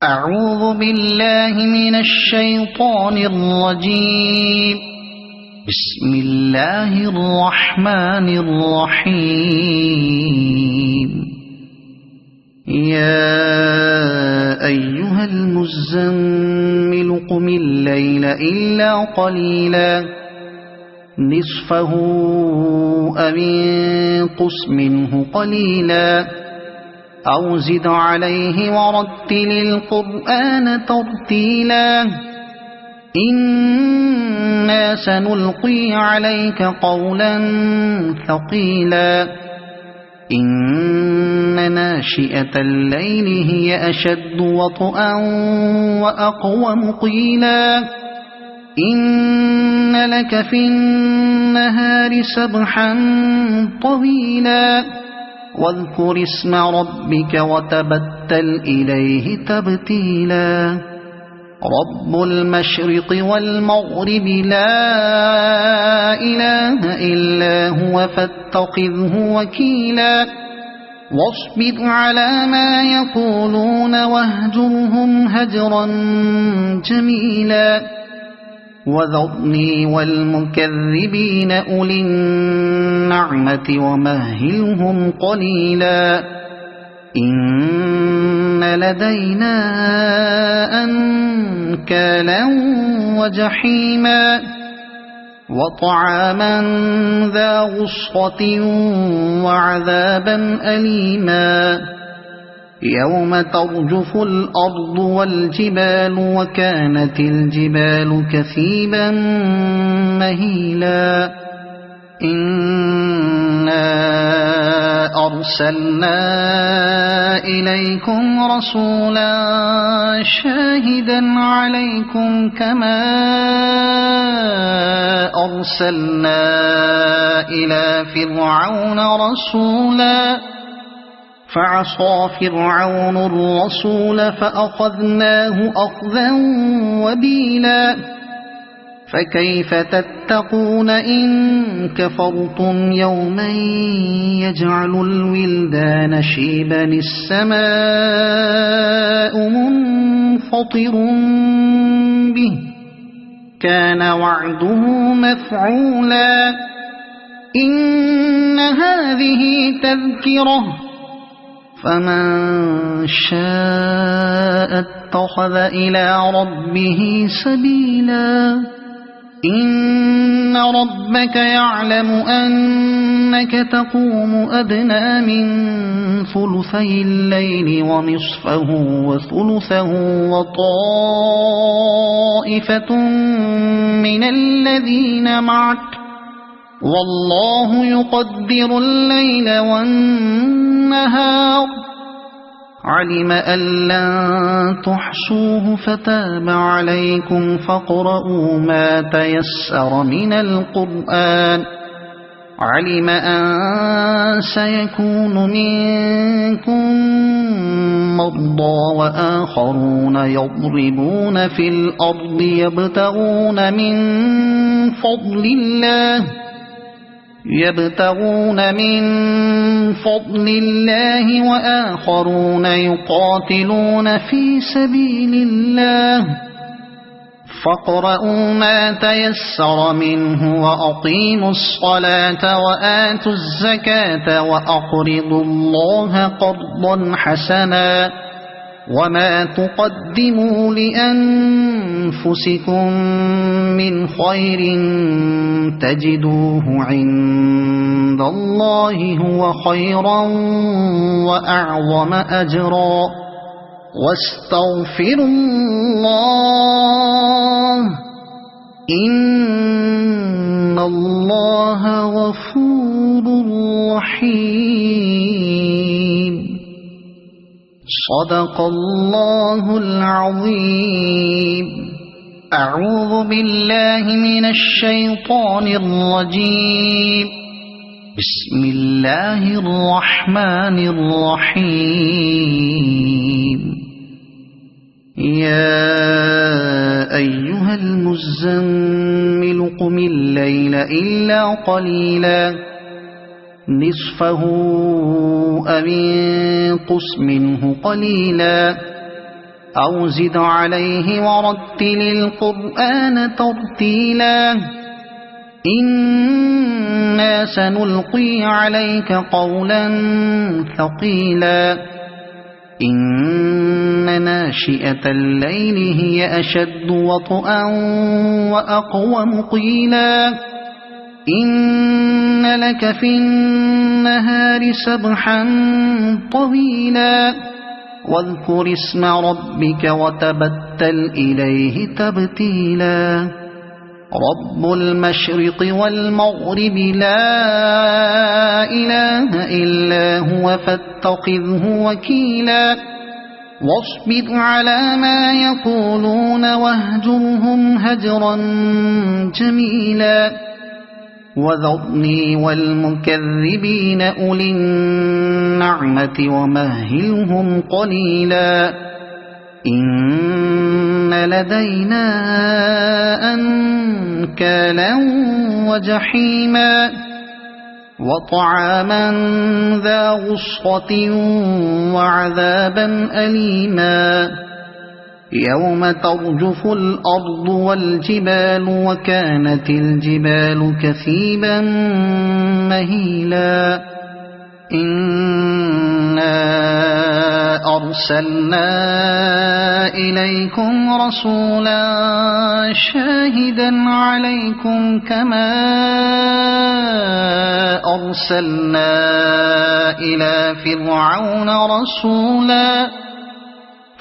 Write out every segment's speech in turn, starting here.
أعوذ بالله من الشيطان الرجيم. بسم الله الرحمن الرحيم. يا أيها المزمل قم الليل إلا قليلا نصفه أو انقص منه قليلا أو زد عليه ورتل القرآن ترتيلا إنا سنلقي عليك قولا ثقيلا إن ناشئة الليل هي أشد وطئا وأقوم قيلا إن لك في النهار سبحا طويلا واذكر اسم ربك وتبتل إليه تبتيلا رب المشرق والمغرب لا إله إلا هو فاتخذه وكيلا واصبر على ما يقولون واهجرهم هجرا جميلا وذرني والمكذبين أولي النعمة ومهلهم قليلا إن لدينا أنكالا وجحيما وطعاما ذا غصة وعذابا أليما يوم ترجف الأرض والجبال وكانت الجبال كثيبا مهيلا إنا أرسلنا إليكم رسولا شاهدا عليكم كما أرسلنا إلى فرعون رسولا فعصى فرعون الرسول فأخذناه أخذا وبيلا فكيف تتقون إن كفرتم يوما يجعل الولدان شيبا السماء منفطر به كان وعده مفعولا إن هذه تذكرة فمن شاء اتخذ إلى ربه سبيلا إن ربك يعلم أنك تقوم أدنى من ثلثي الليل ونصفه وثلثه وطائفة من الذين معك والله يقدر الليل والنهار علم أن لن تحصوه فتاب عليكم فاقرؤوا ما تيسر من القرآن علم أن سيكون منكم مرضى وآخرون يضربون في الأرض يبتغون من فضل الله وآخرون يقاتلون في سبيل الله فاقرؤوا ما تيسر منه وأقيموا الصلاة وآتوا الزكاة وأقرضوا الله قرضا حسنا وما تقدموا لأنفسكم من خير تجدوه عند الله هو خيرا وأعظم أجرا واستغفروا الله إن الله غفور رحيم صدق الله العظيم. أعوذ بالله من الشيطان الرجيم. بسم الله الرحمن الرحيم. يا أيها المزمل قم الليل إلا قليلا نصفه أو انقص منه قليلا أو زد عليه ورتل القرآن ترتيلا إنا سنلقي عليك قولا ثقيلا إن ناشئة الليل هي أشد وطئا وأقوم قيلا إن لك في النهار سبحا طويلا واذكر اسم ربك وتبتل إليه تبتيلا رب المشرق والمغرب لا إله إلا هو فاتخذه وكيلا واصبر على ما يقولون واهجرهم هجرا جميلا وذرني والمكذبين أولي النعمة ومهلهم قليلا إن لدينا أنكالا وجحيما وطعاما ذا غصة وعذابا أليما يوم ترجف الأرض والجبال وكانت الجبال كثيبا مهيلا إنا أرسلنا إليكم رسولا شاهدا عليكم كما أرسلنا إلى فرعون رسولا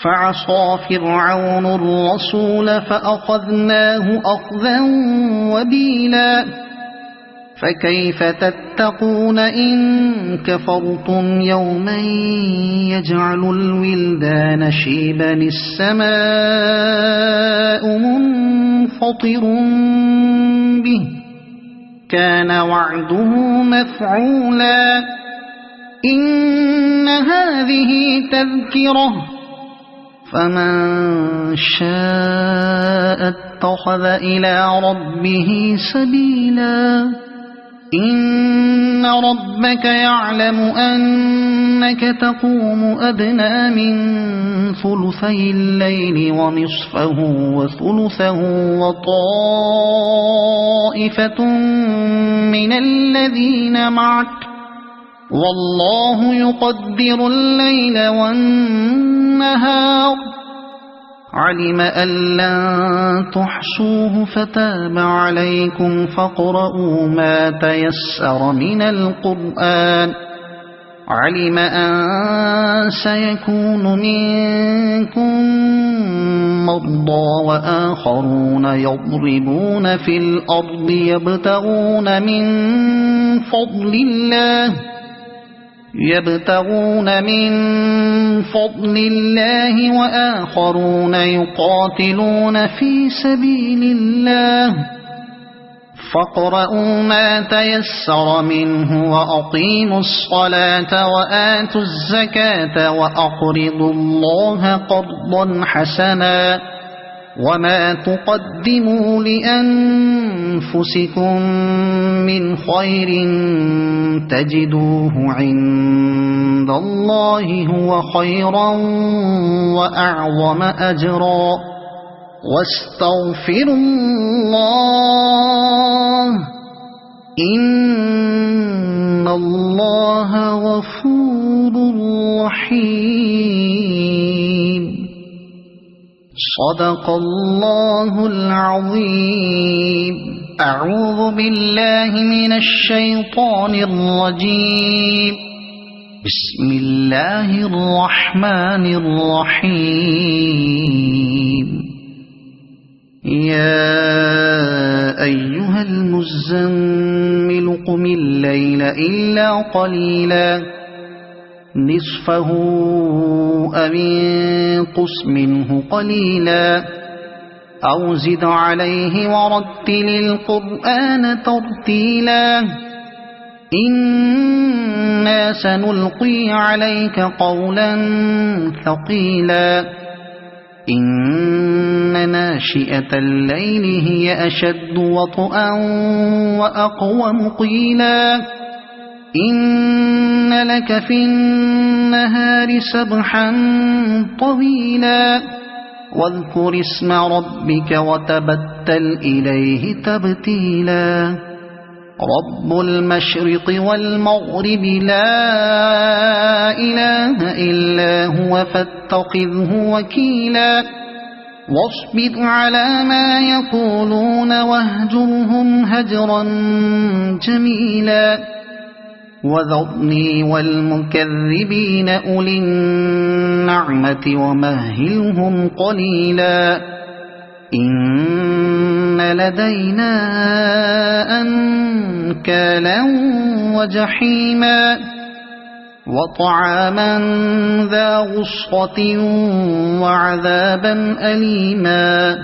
فعصى فرعون الرسول فأخذناه أخذا وبيلا فكيف تتقون إن كفرتم يوما يجعل الولدان شيبا السماء منفطر به كان وعده مفعولا إن هذه تذكرة فمن شاء اتخذ إلى ربه سبيلا إن ربك يعلم أنك تقوم أدنى من ثلثي الليل ونصفه وثلثه وطائفة من الذين معك والله يقدر الليل والنهار علم أن لن تحصوه فتاب عليكم فاقرؤوا ما تيسر من القرآن علم أن سيكون منكم مرضى وآخرون يضربون في الأرض يبتغون من فضل الله وآخرون يقاتلون في سبيل الله فاقرؤوا ما تيسر منه وأقيموا الصلاة وآتوا الزكاة وأقرضوا الله قرضا حسنا وما تقدموا لأنفسكم من خير تجدوه عند الله هو خيرا وأعظم أجرا واستغفروا الله إن الله غفور رحيم صدق الله العظيم أعوذ بالله من الشيطان الرجيم بسم الله الرحمن الرحيم يا أيها المزمل قم الليل إلا قليلا نصفه أو انقص منه قليلا أو زد عليه ورتل القرآن ترتيلا إنا سنلقي عليك قولا ثقيلا إن ناشئة الليل هي أشد وطئا وأقوم قيلا إن لك في النهار سبحا طويلا واذكر اسم ربك وتبتل إليه تبتيلا رب المشرق والمغرب لا إله إلا هو فاتخذه وكيلا واصبر على ما يقولون واهجرهم هجرا جميلا وذرني والمكذبين أولي النعمة ومهلهم قليلا إن لدينا أنكالا وجحيما وطعاما ذا غصة وعذابا أليما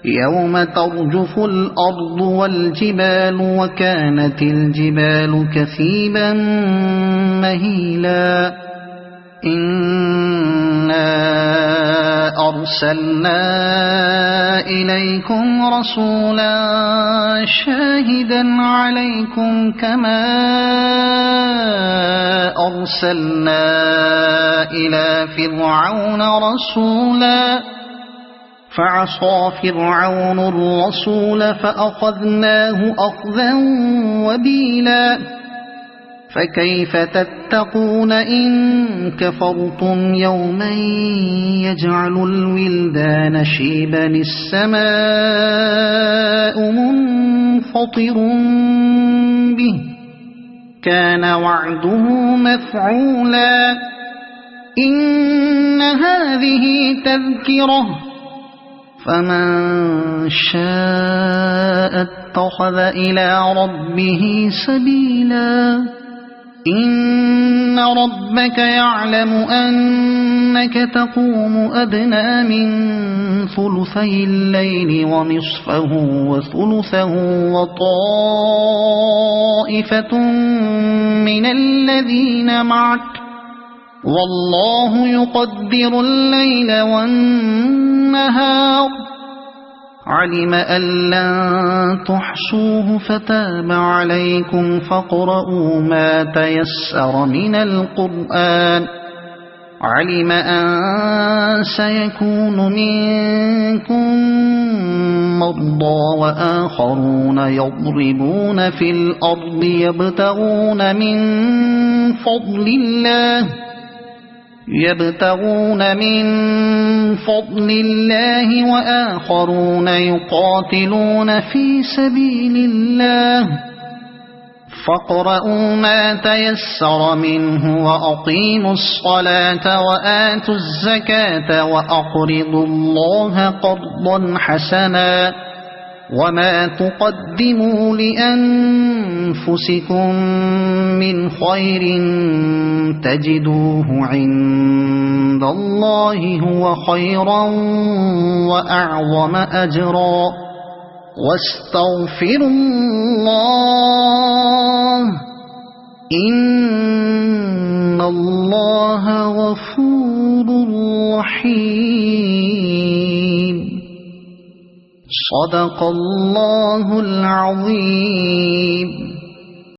يوم ترجف الأرض والجبال وكانت الجبال كثيبا مهيلا إنا أرسلنا إليكم رسولا شاهدا عليكم كما أرسلنا إلى فرعون رسولا فعصى فرعون الرسول فأخذناه أخذا وبيلا فكيف تتقون إن كفرتم يوما يجعل الولدان شيبا السماء منفطر به كان وعده مفعولا إن هذه تذكرة فمن شاء اتخذ إلى ربه سبيلا إن ربك يعلم أنك تقوم أدنى من ثلثي الليل ونصفه وثلثه وطائفة من الذين معك والله يقدر الليل والنهار علم أن لن تحصوه فتاب عليكم فاقرؤوا ما تيسر من القرآن علم أن سيكون منكم مرضى وآخرون يضربون في الأرض يبتغون من فضل الله وآخرون يقاتلون في سبيل الله فاقرؤوا ما تيسر منه وأقيموا الصلاة وآتوا الزكاة وأقرضوا الله قرضا حسنا وما تقدموا لأنفسكم من خير تجدوه عند الله هو خيرا وأعظم أجرا واستغفروا الله إن الله غفور رحيم صدق الله العظيم.